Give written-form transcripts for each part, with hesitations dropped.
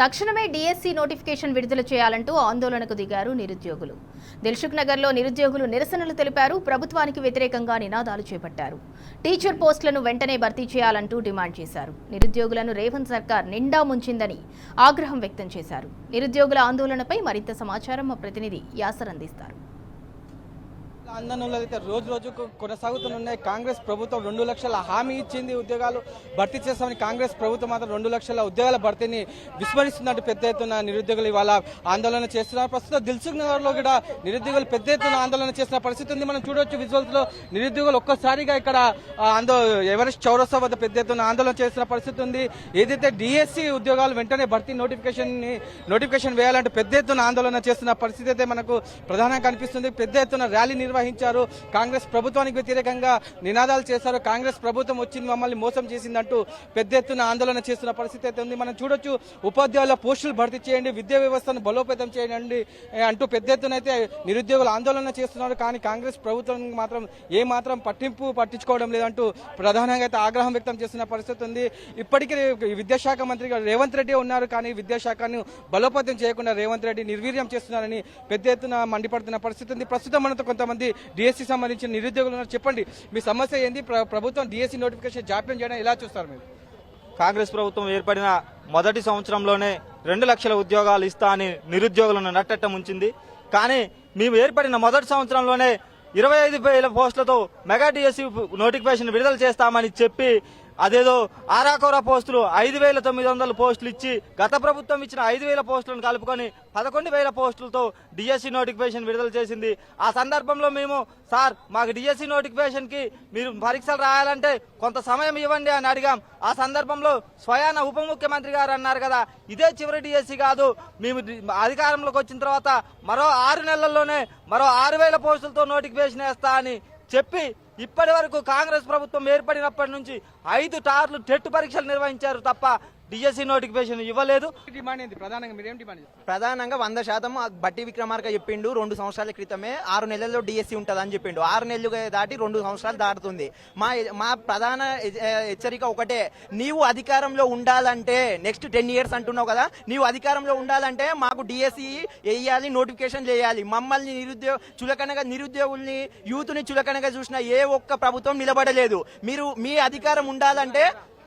తక్షణమే DSC notification విడుదల చేయాలంటూ ఆందోళనకు దిగారు నిరుద్యోగులు. దిల్సుఖ్ నగర్లో నిరుద్యోగులు నిరసనలు తెలిపారు. ప్రభుత్వానికి వ్యతిరేకంగా నినాదాలు చేపట్టారు. టీచర్ పోస్టులను వెంటనే భర్తీ చేయాలంటూ డిమాండ్ చేశారు. నిరుద్యోగులను రేవంత్ సర్కార్ నిండా ముంచిందని ఆగ్రహం వ్యక్తం చేశారు. నిరుద్యోగుల ఆందోళనపై మరింత సమాచారం మా ప్రతినిధి యాసర్ అందిస్తారు. ఆందోళనలు అయితే రోజు రోజుకు కొనసాగుతున్నాయి. కాంగ్రెస్ ప్రభుత్వం 2 లక్షల హామీ ఇచ్చింది, ఉద్యోగాలు భర్తీ చేస్తామని. కాంగ్రెస్ ప్రభుత్వం మాత్రం 2 లక్షల ఉద్యోగాల భర్తీని విస్మరిస్తున్నట్టు పెద్ద ఎత్తున నిరుద్యోగులు ఇవాళ ఆందోళన చేస్తున్నారు. ప్రస్తుతం దిల్సుఖ్ నగర్ లో కూడా నిరుద్యోగులు పెద్ద ఎత్తున ఆందోళన చేస్తున్న పరిస్థితి ఉంది. మనం చూడవచ్చు విజువల్స్ లో నిరుద్యోగులు ఒక్కసారిగా ఇక్కడ ఎవరెస్ట్ చౌరస్తా వద్ద పెద్ద ఎత్తున ఆందోళన చేస్తున్న పరిస్థితి ఉంది. ఏదైతే డిఎస్సి ఉద్యోగాలు వెంటనే భర్తీ నోటిఫికేషన్ వేయాలంటే పెద్ద ఎత్తున ఆందోళన చేస్తున్న పరిస్థితి అయితే మనకు ప్రధానంగా కనిపిస్తుంది. పెద్ద ఎత్తున ర్యాలీ నిర్వహించారు. కాంగ్రెస్ ప్రభుత్వానికి వ్యతిరేకంగా నినాదాలు చేశారు. కాంగ్రెస్ ప్రభుత్వం వచ్చింది, మమ్మల్ని మోసం చేసిందంటూ పెద్ద ఎత్తున ఆందోళన చేస్తున్న పరిస్థితి అయితే ఉంది. మనం చూడొచ్చు, ఉపాధ్యాయుల పోస్టులు భర్తీ చేయండి, విద్యా వ్యవస్థను బలోపేతం చేయండి అంటూ పెద్ద ఎత్తున అయితే నిరుద్యోగులు ఆందోళన చేస్తున్నారు. కానీ కాంగ్రెస్ ప్రభుత్వం మాత్రం పట్టించుకోవడం లేదంటూ ప్రధానంగా అయితే ఆగ్రహం వ్యక్తం చేస్తున్న పరిస్థితి ఉంది. ఇప్పటికీ విద్యాశాఖ మంత్రి రేవంత్ రెడ్డి ఉన్నారు, కానీ విద్యాశాఖను బలోపేతం చేయకుండా రేవంత్ రెడ్డి నిర్వీర్యం చేస్తున్నారని పెద్ద ఎత్తున మండిపడుతున్న పరిస్థితి ఉంది. ప్రస్తుతం మనతో కొంతమంది డిఎస్సి సంబంధించిన నిరుద్యోగులు ఉన్నారు. చెప్పండి, మీ సమస్య ఏంది? ప్రభుత్వం డిఎస్సి నోటిఫికేషన్ జాప్యం చేయడం ఎలా చూస్తారు మీరు? కాంగ్రెస్ ప్రభుత్వం ఏర్పడిన మొదటి సంవత్సరంలోనే 2 లక్షల ఉద్యోగాలు ఇస్తా అని నిరుద్యోగులను నట్టట్ట ముంచింది. కానీ మేము ఏర్పడిన మొదటి సంవత్సరంలోనే 25,000 పోస్టులతో మెగా డిఎస్సి నోటిఫికేషన్ విడుదల చేస్తామని చెప్పి అదేదో ఆరాకోరా పోస్టులు 5,900 పోస్టులు ఇచ్చి గత ప్రభుత్వం ఇచ్చిన 5,000 పోస్టులను కలుపుకొని 11,000 పోస్టులతో డిఎస్సి నోటిఫికేషన్ విడుదల చేసింది. ఆ సందర్భంలో మేము సార్ మాకు డిఎస్సి నోటిఫికేషన్ కి మీరు పరీక్షలు రాయాలంటే కొంత సమయం ఇవ్వండి అని అడిగాం. ఆ సందర్భంలో స్వయాన ఉప ముఖ్యమంత్రి గారు అన్నారు కదా, ఇదే చివరి డిఎస్సి కాదు, మేము అధికారంలోకి వచ్చిన తర్వాత మరో 6 నెలల్లోనే మరో 6,000 పోస్టులతో నోటిఫికేషన్ వేస్తా అని చెప్పి ఇప్పటి వరకు కాంగ్రెస్ ప్రభుత్వం ఏర్పడినప్పటి నుంచి 5 టర్మ్లు టెట్ పరీక్షలు నిర్వహించారు తప్ప డిఎస్సి నోటిఫికేషన్ ఇవ్వలేదు. ప్రధానంగా 100% బట్టి విక్రమార్క చెప్పిండు. 2 సంవత్సరాల క్రితమే 6 నెలల్లో డిఎస్సి ఉంటుంది అని చెప్పిండు. 6 నెలలు దాటి 2 సంవత్సరాలు దాటుతుంది. మా ప్రధాన హెచ్చరిక ఒకటే, నీవు అధికారంలో ఉండాలంటే నెక్స్ట్ 10 years అంటున్నావు కదా, నీవు అధికారంలో ఉండాలంటే మాకు డిఎస్సి వేయాలి, నోటిఫికేషన్ చేయాలి. మమ్మల్ని నిరుద్యోగుల్ని యూత్ని చులకనగా చూసిన ఏ ఒక్క ప్రభుత్వం నిలబడలేదు. మీరు మీ అధికారం ఉండాలంటే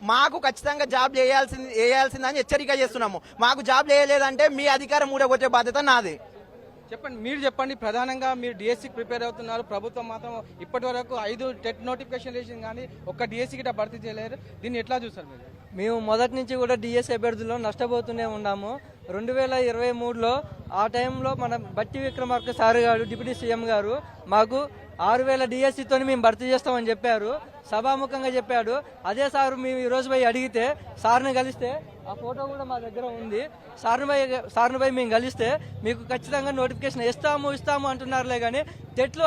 మాకు ఖచ్చితంగా జాబ్ వేయాల్సిందని హెచ్చరిక చేస్తున్నాము. మాకు జాబ్ వేయలేదంటే మీ అధికారం ఊడగొట్టే బాధ్యత నాది. చెప్పండి, మీరు చెప్పండి. ప్రధానంగా మీరు డిఎస్సికి ప్రిపేర్ అవుతున్నారు. ప్రభుత్వం మాత్రం ఇప్పటి వరకు 5 టెట్ నోటిఫికేషన్ చేసింది, కానీ ఒక్క డిఎస్సి గిట్ట భర్తీ చేయలేరు. దీన్ని ఎట్లా చూస్తారు మీరు? మేము మొదటి నుంచి కూడా డిఎస్సి అభ్యర్థుల్లో నష్టపోతూనే ఉన్నాము. 2023లో ఆ టైంలో మన బట్టి విక్రమార్క సార్ గారు, డిప్యూటీ సీఎం గారు మాకు 6,000 డిఎస్సితో మేము భర్తీ చేస్తామని చెప్పారు, సభాముఖంగా చెప్పాడు. అదే సార్ మేము ఈ రోజు పోయి అడిగితే, సార్ని కలిస్తే, ఆ ఫోటో కూడా మా దగ్గర ఉంది, సార్ని పోయి మేము కలిస్తే మీకు ఖచ్చితంగా నోటిఫికేషన్ ఇస్తాము అంటున్నారులే. కానీ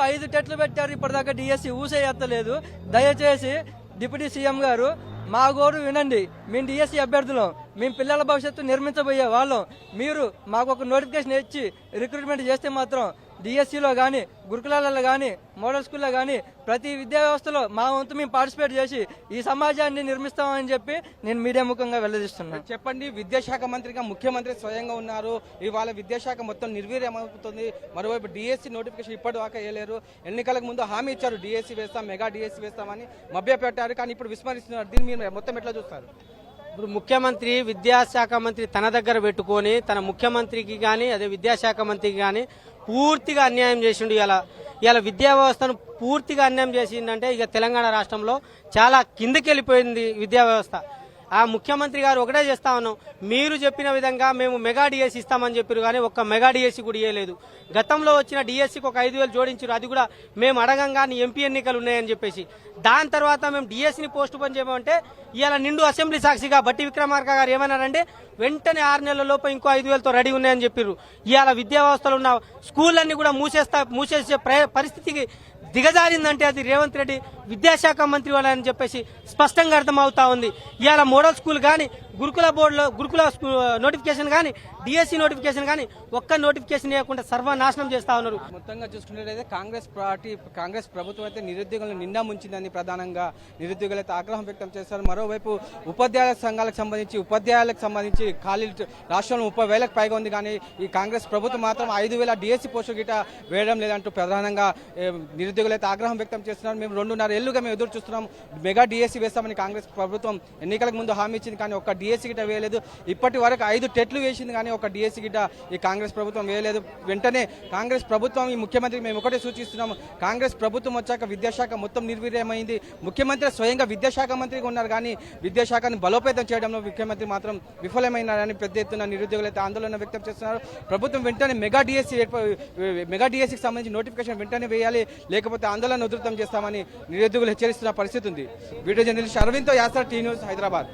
5 టెట్లు పెట్టారు, ఇప్పటిదాకా డిఎస్సి ఊసే ఎత్తలేదు. దయచేసి డిప్యూటీ సీఎం గారు మా గోరు వినండి. మేము డిఎస్సి అభ్యర్థులం, మేము పిల్లల భవిష్యత్తు నిర్మించబోయే వాళ్ళం. మీరు మాకు ఒక నోటిఫికేషన్ ఇచ్చి రిక్రూట్మెంట్ చేస్తే మాత్రం డిఎస్సిలో కానీ, గురుకులాలలో కానీ, మోడల్ స్కూల్లో కానీ ప్రతి విద్యా వ్యవస్థలో మా వంతు మేము పార్టిసిపేట్ చేసి ఈ సమాజాన్ని నిర్మిస్తామని చెప్పి నేను మీడియా ముఖంగా వెల్లడిస్తున్నాను. చెప్పండి, విద్యాశాఖ మంత్రిగా ముఖ్యమంత్రి స్వయంగా ఉన్నారు. ఇవాళ విద్యాశాఖ మొత్తం నిర్వీర్యమవుతుంది. మరోవైపు డిఎస్సి నోటిఫికేషన్ ఇప్పటిదాకా వేయలేరు. ఎన్నికలకు ముందు హామీ ఇచ్చారు, డిఎస్సి వేస్తాం, మెగా డిఎస్సి వేస్తామని మభ్యపెట్టారు. కానీ ఇప్పుడు విస్మరిస్తున్నారు. దీన్ని మీరు మొత్తం ఎట్లా చూస్తారు? ఇప్పుడు ముఖ్యమంత్రి విద్యాశాఖ మంత్రి తన దగ్గర పెట్టుకొని తన ముఖ్యమంత్రికి కానీ అదే విద్యాశాఖ మంత్రికి కానీ పూర్తిగా అన్యాయం చేసిండు. ఇలా విద్యా వ్యవస్థను పూర్తిగా అన్యాయం చేసిందంటే ఇక తెలంగాణ రాష్ట్రంలో చాలా కిందకి వెళ్ళిపోయింది విద్యా వ్యవస్థ. ఆ ముఖ్యమంత్రి గారు ఒకటే చేస్తా ఉన్నాం, మీరు చెప్పిన విధంగా మేము మెగా డిఎస్సి ఇస్తామని చెప్పారు, కానీ ఒక్క మెగా డిఎస్సి కూడా ఇవ్వలేదు. గతంలో వచ్చిన డిఎస్సికి ఒక 5,000 జోడించారు, అది కూడా మేము అడగంగానే ఎంపీ ఎన్నికలు ఉన్నాయని చెప్పేసి. దాని తర్వాత మేము డిఎస్సిని పోస్ట్ పోన్ చేయమంటే ఇవాళ నిండు అసెంబ్లీ సాక్షిగా బట్టి విక్రమార్క గారు ఏమన్నారంటే వెంటనే 6 నెలల లోపు ఇంకో 5,000తో రెడీ ఉన్నాయని చెప్పారు. ఇవాళ విద్యా వ్యవస్థలో ఉన్న స్కూళ్ళన్నీ కూడా మూసేసే పరిస్థితికి దిగజారిందంటే అది రేవంత్ రెడ్డి విద్యాశాఖ మంత్రి వాళ్ళని చెప్పేసి స్పష్టంగా అర్థమవుతా ఉంది. ఇవాళ మోడల్ స్కూల్ కానీ గురుకుల బోర్డులో గురుకుల నోటిఫికేషన్ కానీ డిఎస్సి నోటిఫికేషన్ కానీ ఒక్క నోటిఫికేషన్ ఇవ్వకుండా సర్వనాశనం చేస్తా ఉన్నారు. మొత్తంగా చూసుకున్నట్లయితే కాంగ్రెస్ ప్రభుత్వం అయితే నిరుద్యోగులను నిండా ముంచిందని ప్రధానంగా నిరుద్యోగులు అయితే ఆగ్రహం వ్యక్తం చేస్తారు. మరోవైపు ఉపాధ్యాయుల సంఘాలకు సంబంధించి ఖాళీలు రాష్ట్రంలో 30,000కు పైగా ఉంది. కానీ ఈ కాంగ్రెస్ ప్రభుత్వం మాత్రం 5,000 డిఎస్సి పోస్టులు గిట వేయడం లేదంటూ ప్రధానంగా నిరుద్యోగులు అయితే ఆగ్రహం వ్యక్తం చేస్తున్నారు. మేము 2.5 ఏళ్లుగా మేము ఎదురు చూస్తున్నాం, మెగా డిఎస్సి వేస్తామని కాంగ్రెస్ ప్రభుత్వం ఎన్నికలకు ముందు హామీ ఇచ్చింది. కానీ ఒక్క డిఎస్సి గిట వేయలేదు. ఇప్పటి వరకు 5 టెట్లు వేసింది కానీ ఒక డిఎస్సి గిట ఈ కాంగ్రెస్ ప్రభుత్వం వేయలేదు. వెంటనే కాంగ్రెస్ ప్రభుత్వం ఈ ముఖ్యమంత్రికి మేము ఒకటే సూచిస్తున్నాము, కాంగ్రెస్ ప్రభుత్వం వచ్చాక విద్యాశాఖ మొత్తం నిర్వీర్యమైంది. ముఖ్యమంత్రి స్వయంగా విద్యాశాఖ మంత్రిగా ఉన్నారు కానీ విద్యాశాఖను బలోపేతం చేయడంలో ముఖ్యమంత్రి మాత్రం విఫలమైనారని పెద్ద ఎత్తున నిరుద్యోగులు అయితే ఆందోళన వ్యక్తం చేస్తున్నారు. ప్రభుత్వం వెంటనే మెగా డిఎస్సికి సంబంధించి నోటిఫికేషన్ వెంటనే వేయాలి, లేకపోతే ఆందోళన ఉధృతం చేస్తామని నిరుద్యోగులు హెచ్చరిస్తున్న పరిస్థితి ఉంది. వీడియో జర్నలిస్ట్ అరవింద్తో యాసర్, టీ న్యూస్, హైదరాబాద్.